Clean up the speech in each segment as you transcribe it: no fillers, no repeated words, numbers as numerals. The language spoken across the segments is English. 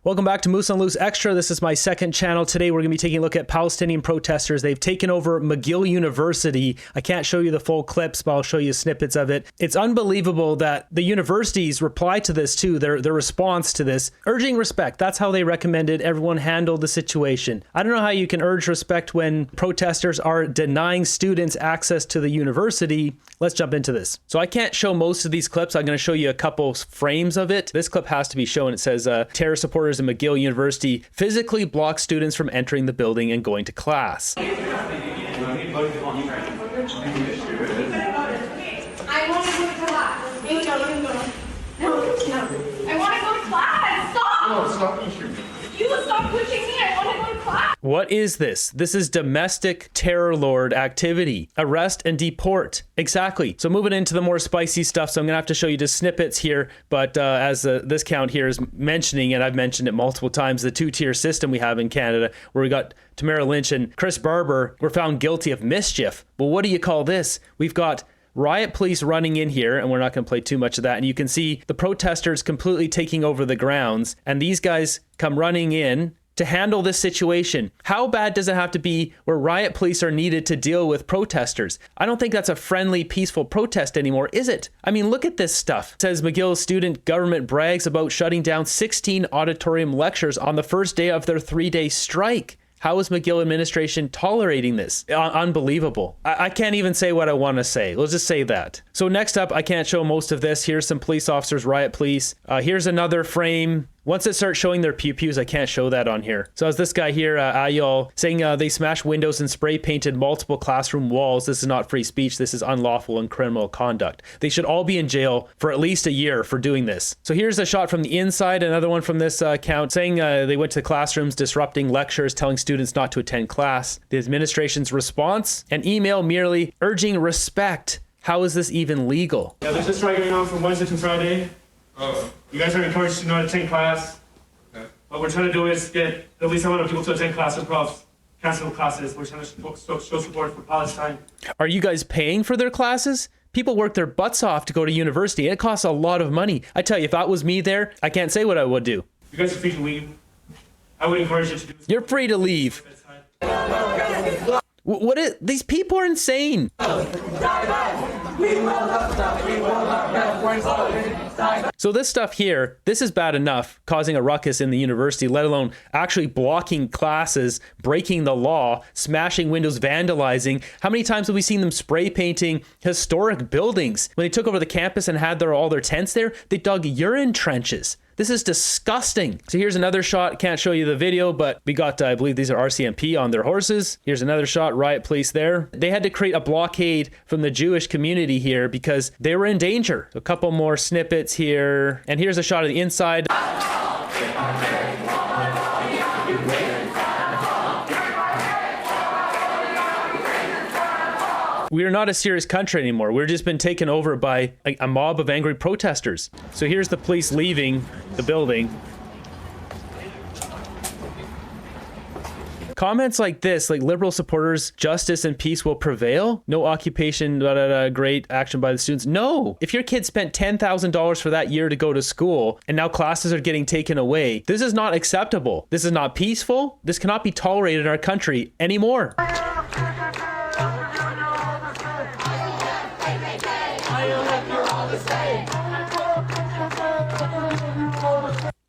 Welcome back to Moose on Loose Extra. This is my second channel. Today we're going to be taking a look at Palestinian protesters. They've taken over McGill University. I can't show you the full clips, but I'll show you snippets of it. It's unbelievable that the universities reply to this too, their response to this. Urging respect. That's how they recommended everyone handle the situation. I don't know how you can urge respect when protesters are denying students access to the university. Let's jump into this. So I can't show most of these clips. I'm going to show you a couple frames of it. This clip has to be shown. It says terror supporters in McGill University physically block students from entering the building and going to class. I want to go to class. I want to go to class. Stop! No, stop pushing me. You stop pushing me. I want to go to class. What is this? This is domestic terror lord activity. Arrest and deport. Exactly. So moving into the more spicy stuff. So I'm going to have to show you just snippets here. But as this count here is mentioning, and I've mentioned it multiple times, the two-tier system we have in Canada, where we got Tamara Lynch and Chris Barber were found guilty of mischief. Well, what do you call this? We've got riot police running in here, and we're not going to play too much of that. And you can see the protesters completely taking over the grounds, and these guys come running in to handle this situation. How bad does it have to be where riot police are needed to deal with protesters? I don't think that's a friendly, peaceful protest anymore, is it? I mean, look at this stuff. It says McGill student government brags about shutting down 16 auditorium lectures on the first day of their 3-day strike. How is McGill administration tolerating this? Unbelievable. I can't even say what I want to say. Let's just say that. So next up, I can't show most of this. Here's some police officers, riot police. Here's another frame. Once it starts showing their pew-pews, I can't show that on here. So as this guy here, Ayol, saying they smashed windows and spray painted multiple classroom walls. This is not free speech. This is unlawful and criminal conduct. They should all be in jail for at least a year for doing this. So here's a shot from the inside, another one from this account saying they went to the classrooms, disrupting lectures, telling students not to attend class. The administration's response, an email merely urging respect. How is this even legal? Yeah, there's a strike going on from Wednesday to Friday. Oh, You guys are encouraged to not attend class. okay. What we're trying to do is get the least amount of people to attend classes, profs, cancel classes. We're trying to show support for Palestine. Are you guys paying for their classes? People work their butts off to go to university. It costs a lot of money. I tell you, if that was me there, I can't say what I would do. You guys are free to leave. I would encourage you to do so. You're free to leave. These people are insane. So this stuff here, this is bad enough, causing a ruckus in the university, let alone actually blocking classes, breaking the law, smashing windows, vandalizing. How many times have we seen them spray painting historic buildings? When they took over the campus and had all their tents there, they dug urine trenches. This is disgusting. So here's another shot. Can't show you the video, but we got, I believe these are RCMP on their horses. Here's another shot, riot police there. They had to create a blockade from the Jewish community here because they were in danger. A couple more snippets here. And here's a shot of the inside. We are not a serious country anymore. We've just been taken over by a mob of angry protesters. So here's the police leaving the building. Comments like this, like liberal supporters, justice and peace will prevail. No occupation, great action by the students. No, if your kid spent $10,000 for that year to go to school and now classes are getting taken away, this is not acceptable. This is not peaceful. This cannot be tolerated in our country anymore.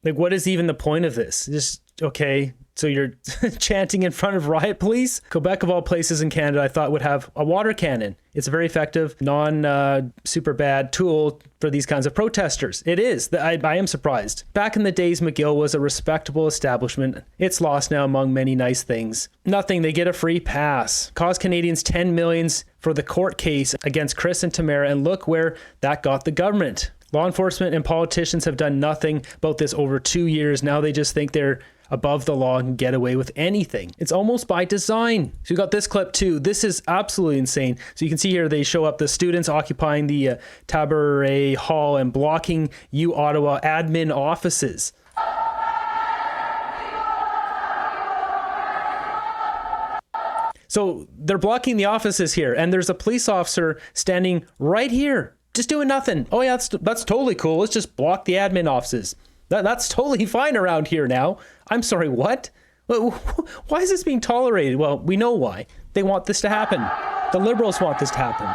Like, what is even the point of this? Just, okay, so you're chanting in front of riot police? Quebec, of all places in Canada, I thought would have a water cannon. It's a very effective, super bad tool for these kinds of protesters. It is. I am surprised. Back in the days, McGill was a respectable establishment. It's lost now among many nice things. Nothing. They get a free pass. Cost Canadians $10 million for the court case against Chris and Tamara, and look where that got the government. Law enforcement and politicians have done nothing about this over 2 years. Now they just think they're above the law and can get away with anything. It's almost by design. So you got this clip too. This is absolutely insane. So you can see here they show up the students occupying the Tabaret Hall and blocking U Ottawa admin offices. So they're blocking the offices here, and there's a police officer standing right here, just doing nothing. Oh yeah, that's totally cool. Let's just block the admin offices. That's totally fine around here now. I'm sorry, what? Why is this being tolerated? Well, we know why. They want this to happen. The liberals want this to happen.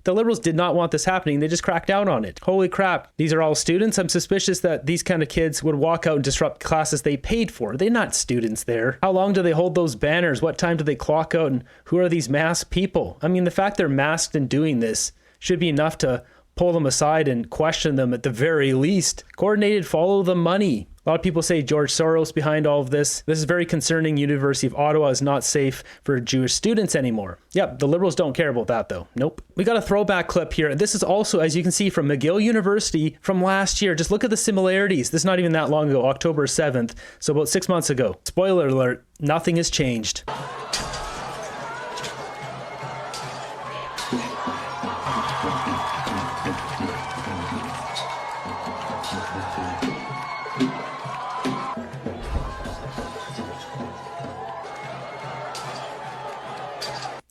The liberals did not want this happening. They just cracked down on it. Holy crap. These are all students. I'm suspicious that these kind of kids would walk out and disrupt classes they paid for. They're not students there. How long do they hold those banners? What time do they clock out? And who are these masked people? I mean, the fact they're masked and doing this should be enough to pull them aside and question them at the very least. Coordinated, follow the money. A lot of people say George Soros behind all of this. This is very concerning. University of Ottawa is not safe for Jewish students anymore. Yep, the liberals don't care about that though. Nope. We got a throwback clip here. This is also, as you can see, from McGill University from last year. Just look at the similarities. This is not even that long ago, October 7th. So about 6 months ago. Spoiler alert, nothing has changed.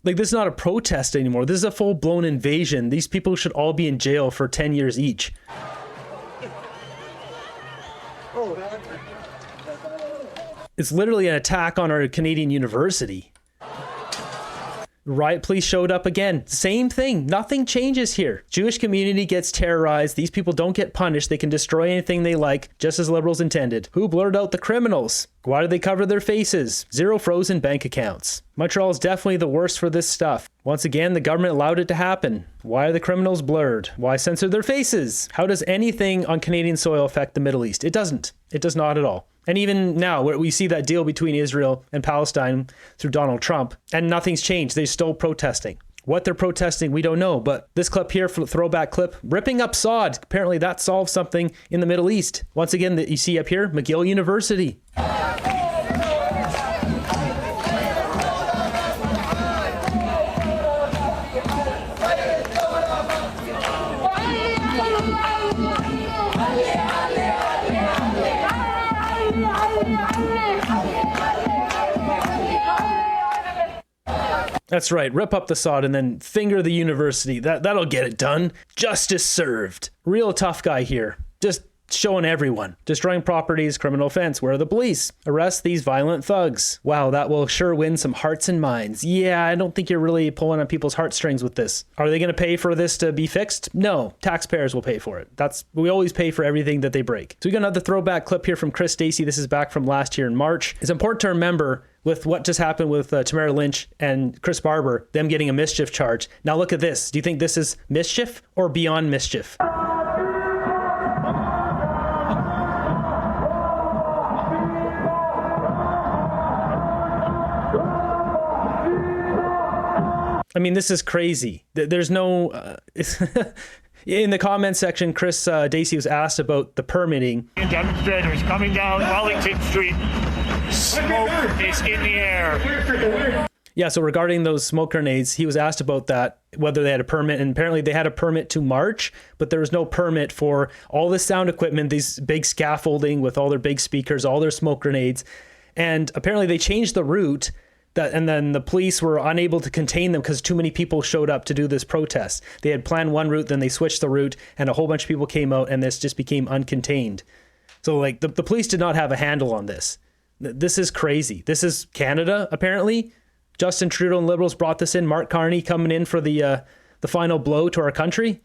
Like, this is not a protest anymore. This is a full-blown invasion. These people should all be in jail for 10 years each. It's literally an attack on our Canadian university. Riot police showed up again. Same thing. Nothing changes here. Jewish community gets terrorized. These people don't get punished. They can destroy anything they like, just as liberals intended. Who blurred out the criminals? Why do they cover their faces? Zero frozen bank accounts. Montreal is definitely the worst for this stuff. Once again, the government allowed it to happen. Why are the criminals blurred? Why censor their faces? How does anything on Canadian soil affect the Middle East? It doesn't. It does not at all. And even now, where we see that deal between Israel and Palestine through Donald Trump, and nothing's changed. They're still protesting. What they're protesting, we don't know. But this clip here, for the throwback clip, ripping up sod. Apparently that solves something in the Middle East. Once again, that you see up here, McGill University. That's right, rip up the sod and then finger the university. That'll get it done. Justice served. Real tough guy here. Just showing everyone. Destroying properties, criminal offense. Where are the police? Arrest these violent thugs. Wow, that will sure win some hearts and minds. Yeah, I don't think you're really pulling on people's heartstrings with this. Are they going to pay for this to be fixed? No, taxpayers will pay for it. We always pay for everything that they break. So we got another throwback clip here from Chris Stacey. This is back from last year in March. It's important to remember with what just happened with Tamara Lynch and Chris Barber, them getting a mischief charge. Now look at this. Do you think this is mischief or beyond mischief? I mean, this is crazy. There's no... In the comment section, Chris Dacey was asked about the permitting. Demonstrators coming down Wellington Street. Smoke is in the air. Yeah, so regarding those smoke grenades, he was asked about that, whether they had a permit, and apparently they had a permit to march, but there was no permit for all this sound equipment, these big scaffolding with all their big speakers, all their smoke grenades, and apparently they changed the route, and then the police were unable to contain them because too many people showed up to do this protest. They had planned one route, then they switched the route, and a whole bunch of people came out, and this just became uncontained. So like the police did not have a handle on this. This is crazy. This is Canada, apparently. Justin Trudeau and Liberals brought this in. Mark Carney coming in for the final blow to our country.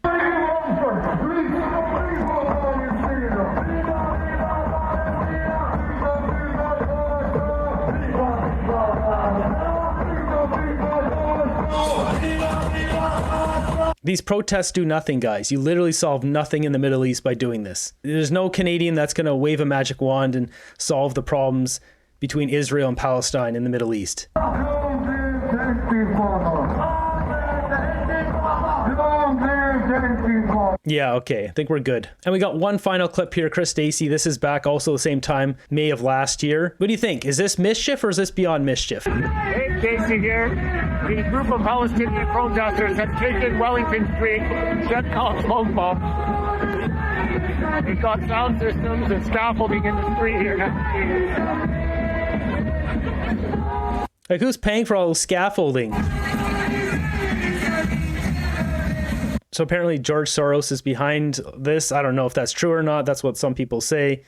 These protests do nothing, guys. You literally solve nothing in the Middle East by doing this. There's no Canadian that's going to wave a magic wand and solve the problems between Israel and Palestine in the Middle East. Yeah, okay. I think we're good. And we got one final clip here. Chris Stacey, this is back also the same time, May of last year. What do you think? Is this mischief or is this beyond mischief? Hey, Casey here. The group of Palestinian protesters have taken Wellington Street, set off smoke bombs. We've got sound systems and scaffolding in the street here now. Like, who's paying for all the scaffolding? So apparently George Soros is behind this. I don't know if that's true or not. That's what some people say.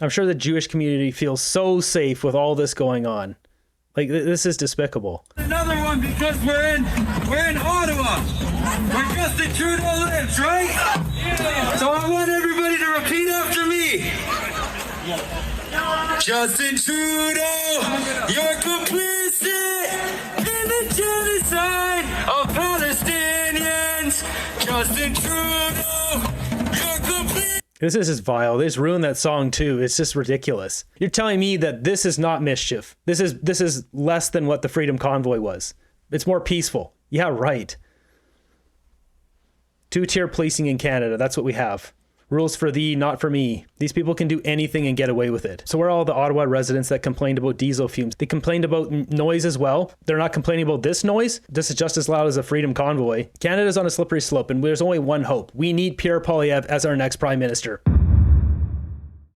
I'm sure the Jewish community feels so safe with all this going on. Like, this is despicable. Another one because we're in Ottawa, where Justin Trudeau lives, right? Yeah. So I want everybody to repeat after me. Justin Trudeau, you're complicit in the genocide of Palestinians. Justin Trudeau, you're complicit. This is just vile. They just ruined that song too. It's just ridiculous. You're telling me that this is not mischief. This is less than what the Freedom Convoy was. It's more peaceful. Yeah, right. Two-tier policing in Canada. That's what we have. Rules for thee, not for me. These people can do anything and get away with it. So where are all the Ottawa residents that complained about diesel fumes? They complained about noise as well. They're not complaining about this noise. This is just as loud as a Freedom Convoy. Canada's on a slippery slope, and there's only one hope. We need Pierre Poilievre as our next prime minister.